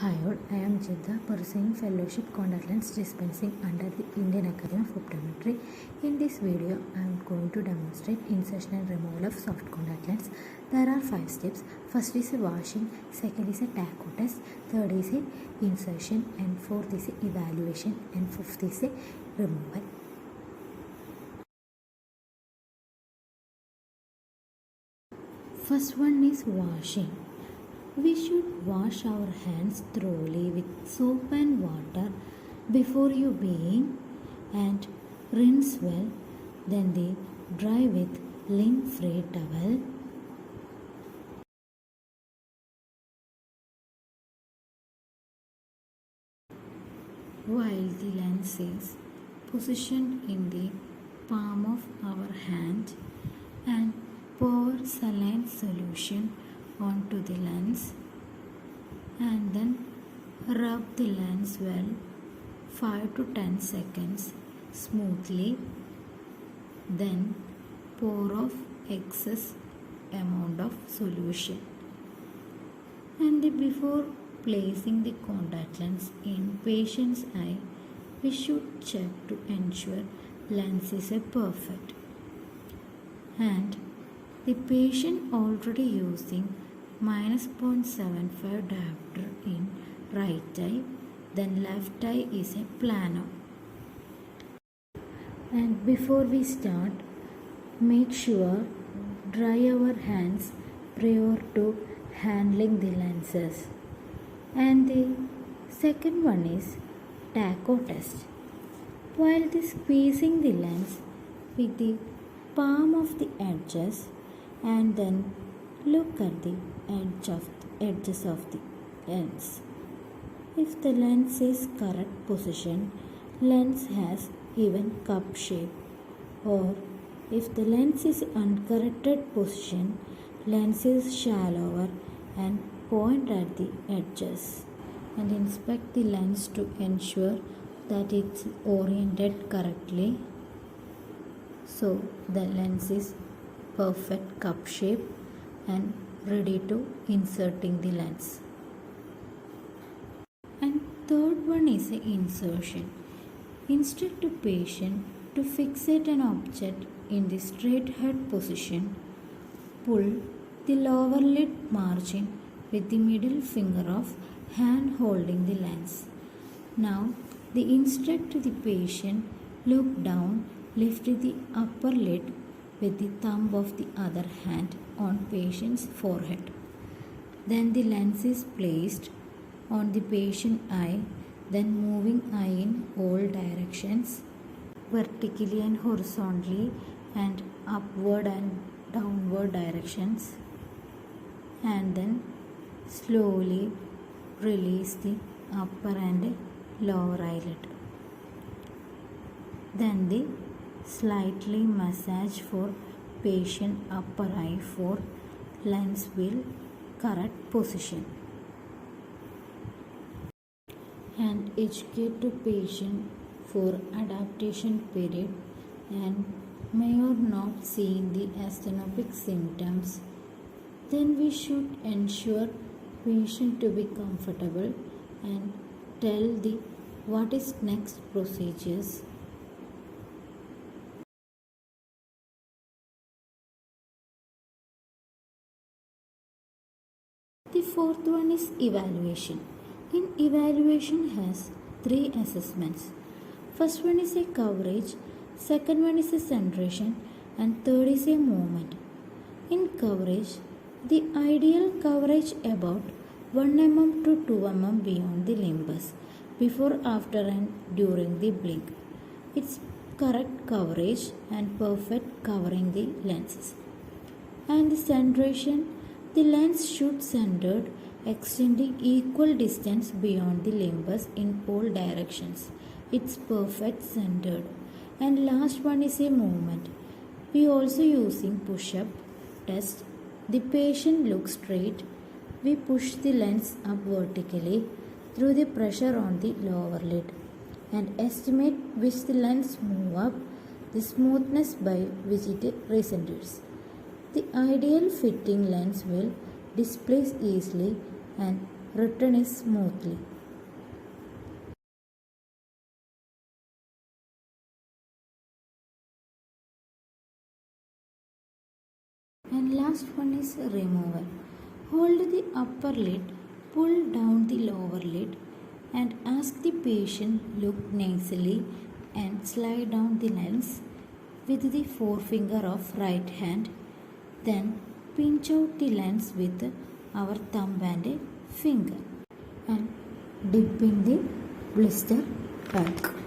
Hi all, I am Jidda, pursuing fellowship contact lens dispensing under the Indian Academy of Optometry. In this video, I am going to demonstrate insertion and removal of soft contact lens. There are 5 steps. First is a washing, second is a taco test, third is a insertion, and fourth is a evaluation, and fifth is a removal. First one is washing. We should wash our hands thoroughly with soap and water before you bathe and rinse well, then they dry with lint-free towel. While the lens is positioned in the palm of our hand and pour saline solution onto the lens and then rub the lens well 5 to 10 seconds smoothly, then pour off excess amount of solution. And before placing the contact lens in patient's eye, we should check to ensure lens is perfect. And the patient already using minus 0.75 diopter in right eye, then left eye is a plano. And before we start, make sure dry our hands prior to handling the lenses. And the second one is taco test. While squeezing the lens with the palm of the edges and then look at the edges of the lens. If the lens is correct position, lens has even cup shape, or if the lens is uncorrected position, lens is shallower and point at the edges. And inspect the lens to ensure that it's oriented correctly. So the lens is perfect cup shape and ready to inserting the lens. And third one is a insertion. Instruct the patient to fixate an object in the straight head position. Pull the lower lid margin with the middle finger of hand holding the lens. Now instruct the patient look down, lift the upper lid with the thumb of the other hand on patient's forehead. Then the lens is placed on the patient eye, then moving eye in all directions, vertically and horizontally, and upward and downward directions, and then slowly release the upper and lower eyelid. Then the slightly massage for patient upper eye for lens will correct position. And educate the patient for adaptation period and may or not seeing the asthenopic symptoms. Then we should ensure patient to be comfortable and tell the what is next procedures. The fourth one is evaluation. In evaluation has 3 assessments. First one is a coverage, second one is a centration, and third is a movement. In coverage, the ideal coverage about 1 mm to 2 mm beyond the limbus, before, after and during the blink. It's correct coverage and perfect covering the lenses. And the centration, the lens should centered, extending equal distance beyond the limbus in all directions. It's perfect centered. And last one is a movement. We also using push-up test. The patient looks straight. We push the lens up vertically through the pressure on the lower lid and estimate which the lens move up, the smoothness by which it recenters. The ideal fitting lens will displace easily and return is smoothly. And last one is removal. Hold the upper lid, pull down the lower lid, and ask the patient look nasally and slide down the lens with the forefinger of right hand. Then pinch out the lens with our thumb and finger and dip in the blister pack.